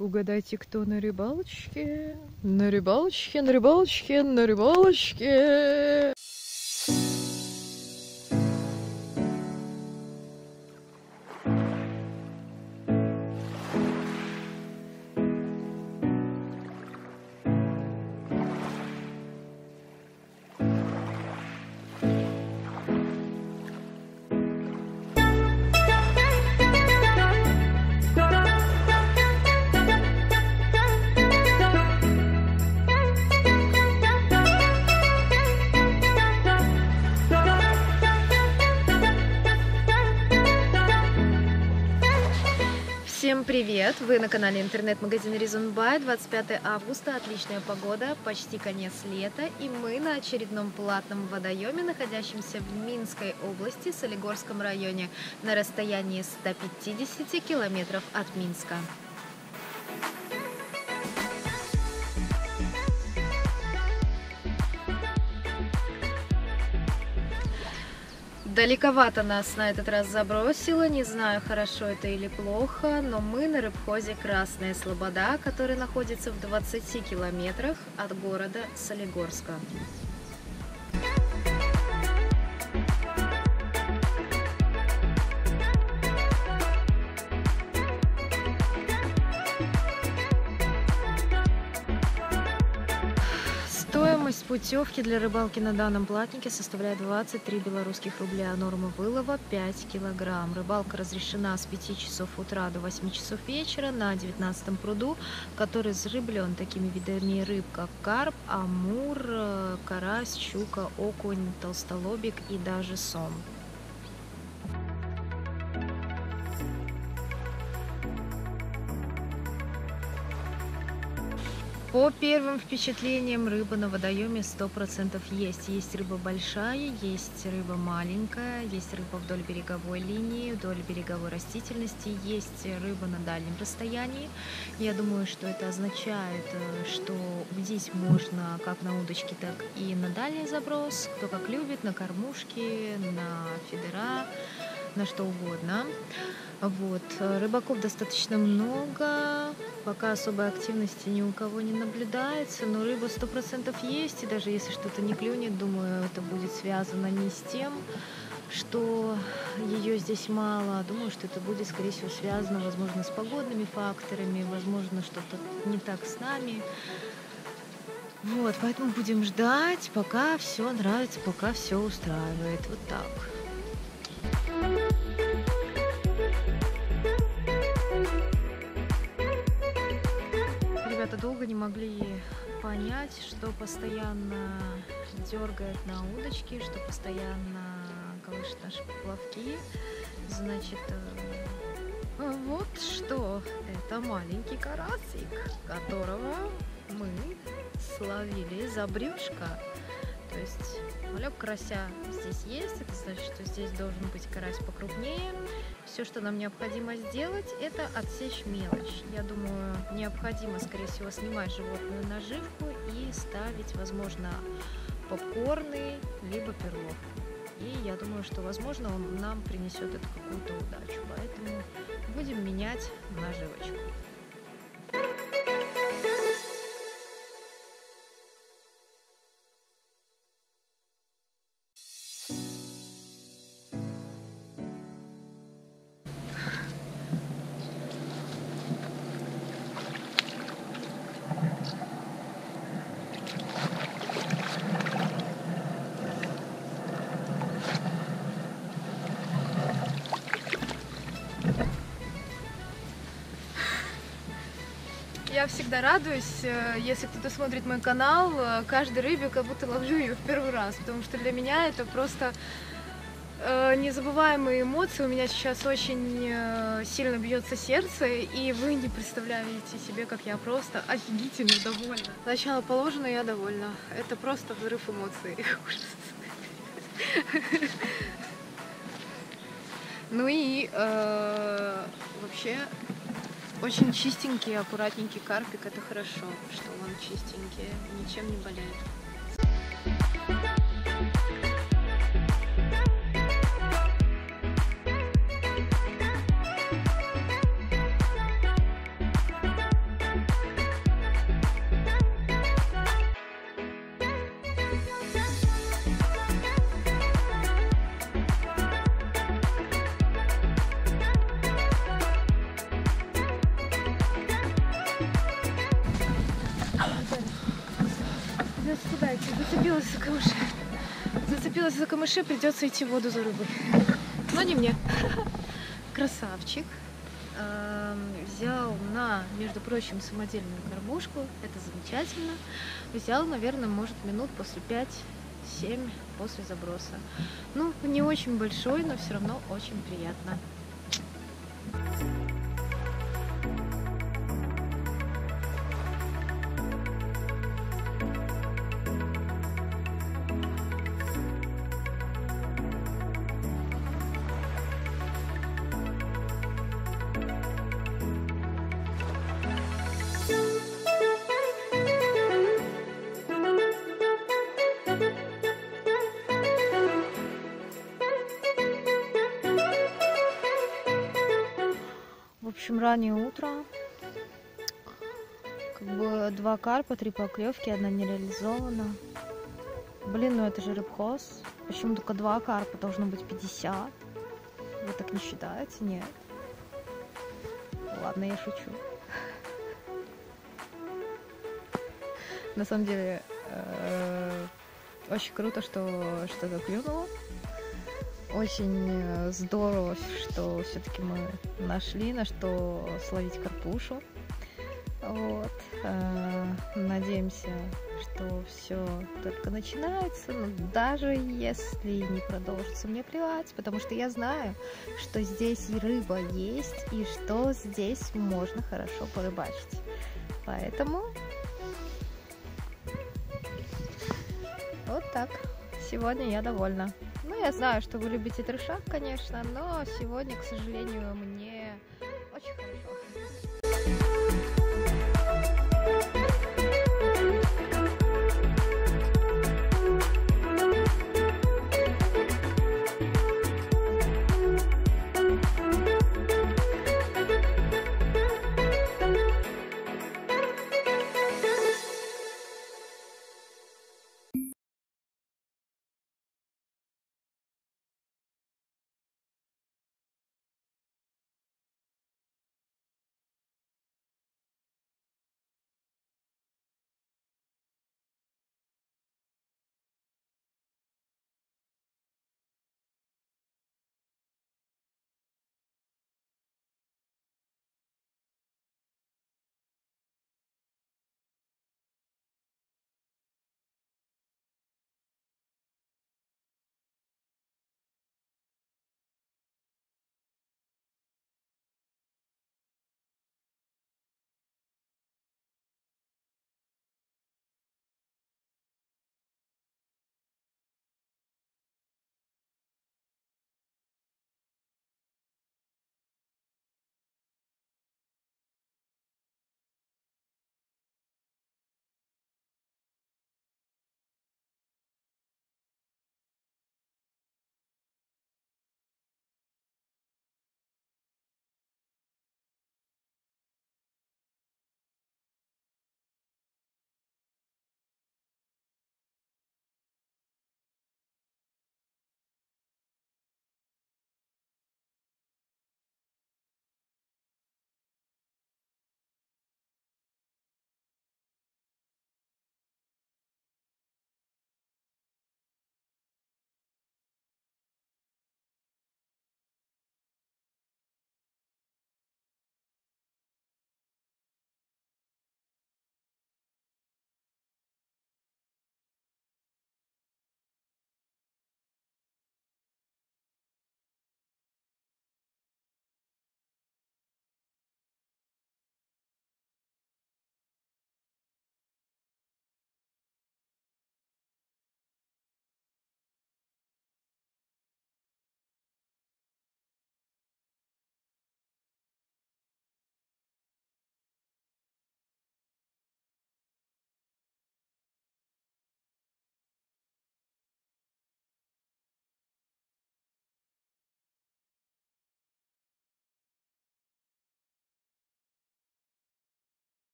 Угадайте, кто на рыбалочке? На рыбалочке, на рыбалочке, на рыбалочке. Всем привет! Вы на канале интернет-магазина Reason Buy. 25 августа, отличная погода, почти конец лета, и мы на очередном платном водоеме, находящемся в Минской области, Солигорском районе, на расстоянии 150 километров от Минска. Далековато нас на этот раз забросило, не знаю, хорошо это или плохо, но мы на рыбхозе Красная Слобода, который находится в 20 километрах от города Солигорска. Стоимость путевки для рыбалки на данном платнике составляет 23 белорусских рубля, норма вылова 5 килограмм. Рыбалка разрешена с 5 часов утра до 8 часов вечера на 19-м пруду, который зарыблен такими видами рыб, как карп, амур, карась, щука, окунь, толстолобик и даже сом. По первым впечатлениям, рыба на водоеме 100% есть. Есть рыба большая, есть рыба маленькая, есть рыба вдоль береговой линии, вдоль береговой растительности, есть рыба на дальнем расстоянии. Я думаю, что это означает, что здесь можно как на удочке, так и на дальний заброс, кто как любит, на кормушки, на фидера, на что угодно. Вот. Рыбаков достаточно много, пока особой активности ни у кого не наблюдается, но рыба 100% есть, и даже если что-то не клюнет, думаю, это будет связано не с тем, что ее здесь мало, думаю, что это будет, скорее всего, связано, возможно, с погодными факторами, возможно, что-то не так с нами. Вот, поэтому будем ждать, пока все нравится, пока все устраивает. Вот так. Ребята долго не могли понять, что постоянно дергает на удочке, что постоянно колышет наши поплавки. Значит, вот что это маленький карасик, которого мы словили за брюшко. То есть малек карася здесь есть, это значит, что здесь должен быть карась покрупнее. Все, что нам необходимо сделать, это отсечь мелочь. Я думаю, необходимо, скорее всего, снимать животную наживку и ставить, возможно, попкорны, либо перловку. И я думаю, что, возможно, он нам принесет эту какую-то удачу. Поэтому будем менять наживочку. Я всегда радуюсь, если кто-то смотрит мой канал, каждой рыбе как будто ловлю ее в первый раз, потому что для меня это просто незабываемые эмоции. У меня сейчас очень сильно бьется сердце, и вы не представляете себе, как я просто офигительно довольна. Начало положено, я довольна. Это просто взрыв эмоций. Ну и вообще очень чистенький, аккуратненький карпик. Это хорошо, что он чистенький, ничем не болеет. представляете, зацепилась за камыши. Зацепилась за камыши, придется идти в воду за рыбой. Но не мне. Красавчик. Взял на, между прочим, самодельную кормушку. Это замечательно. Взял, наверное, может, минут после 5-7 после заброса. Ну, не очень большой, но все равно очень приятно. В общем, раннее утро. Как бы 2 карпа, 3 поклевки, 1 не реализована. Блин, ну это же рыбхоз. Почему только 2 карпа? Должно быть 50. Вы так не считаете? Нет. Ладно, я шучу. На самом деле, очень круто, что что-то клюнуло. Очень здорово, что все-таки мы нашли, на что словить карпушу. Вот. Надеемся, что все только начинается, но даже если не продолжится, мне плевать, потому что я знаю, что здесь и рыба есть, и что здесь можно хорошо порыбачить. Поэтому вот так. Сегодня я довольна. Ну, я знаю, что вы любите трешак, конечно, но сегодня, к сожалению, мне очень хорошо.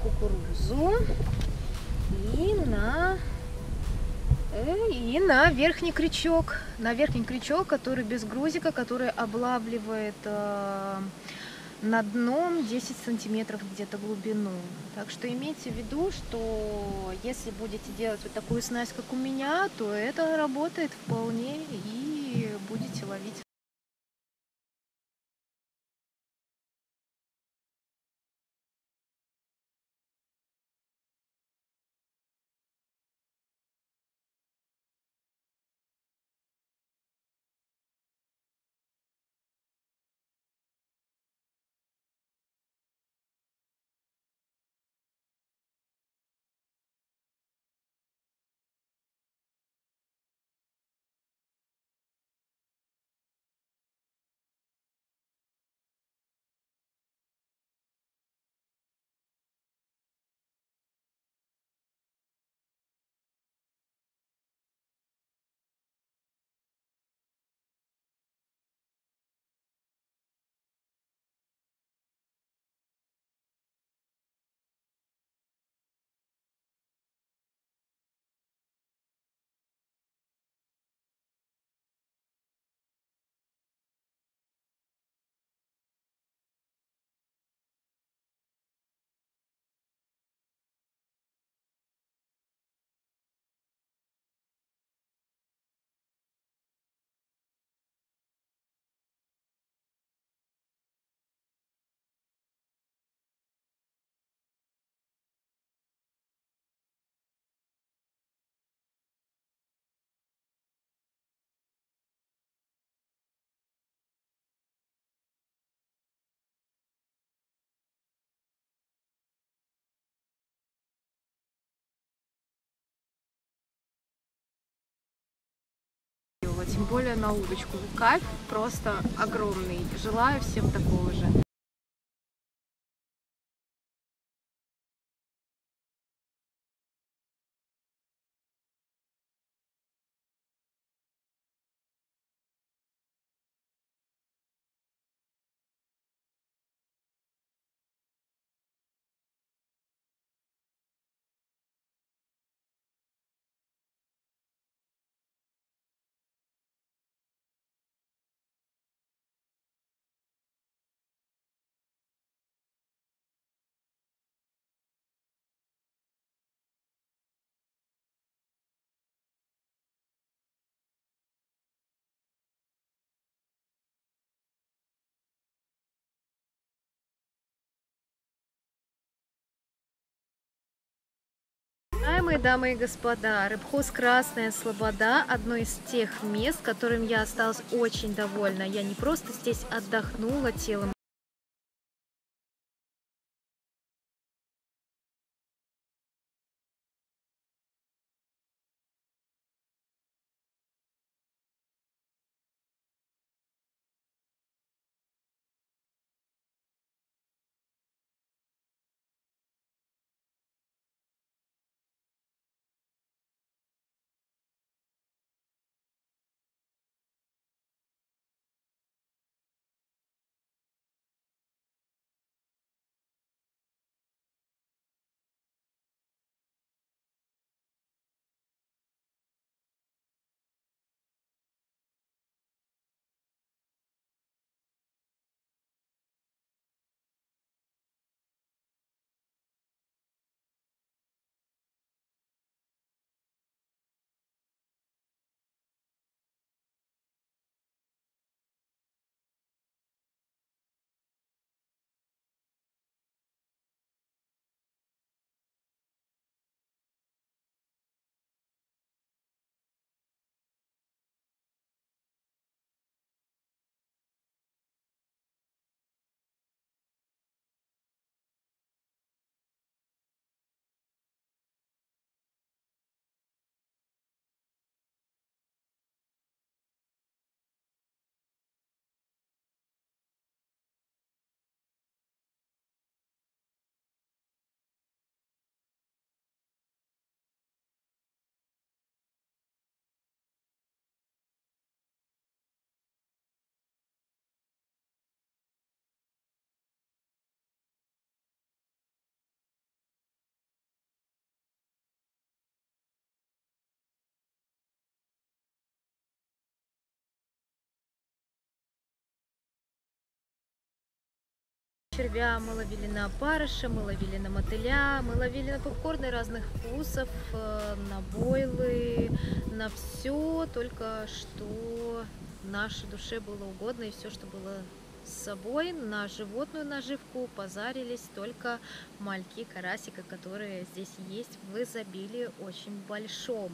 кукурузу и на верхний крючок. На верхний крючок, который без грузика, который облавливает на дном 10 сантиметров где-то глубину. Так что имейте в виду, что если будете делать вот такую снасть, как у меня, то это работает вполне и будете ловить. Тем более на удочку. Кайф просто огромный. Желаю всем такого же. Уважаемые дамы и господа, рыбхоз Красная Слобода – одно из тех мест, которым я осталась очень довольна. Я не просто здесь отдохнула телом, червя, мы ловили на опарыша, мы ловили на мотыля, мы ловили на попкорны разных вкусов, на бойлы, на все, только что нашей душе было угодно, и все, что было с собой, на животную наживку позарились только мальки, карасика, которые здесь есть в изобилии очень большом.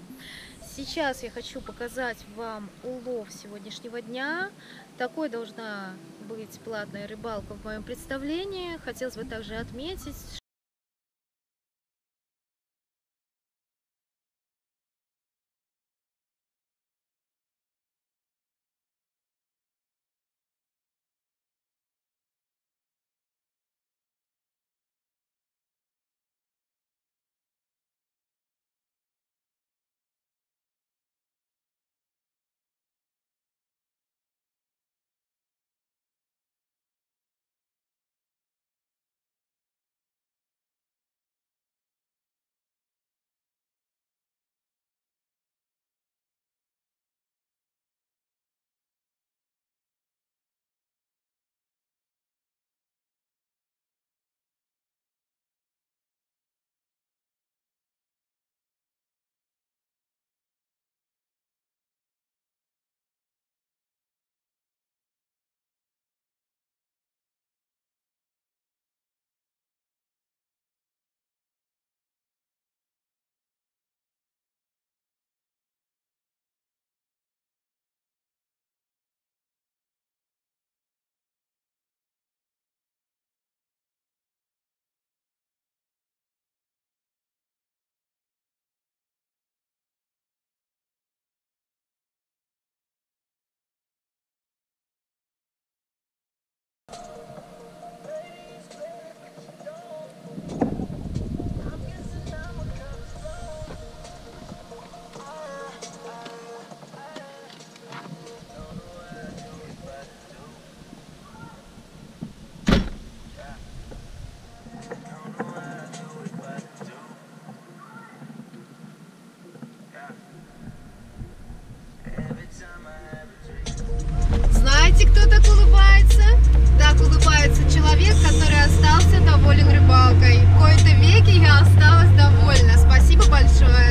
Сейчас я хочу показать вам улов сегодняшнего дня. Такой должна быть платная рыбалка в моем представлении. Хотелось бы также отметить, знаете, кто так улыбается? Так улыбается человек, который остался доволен рыбалкой. В кои-то веки я осталась довольна. Спасибо большое.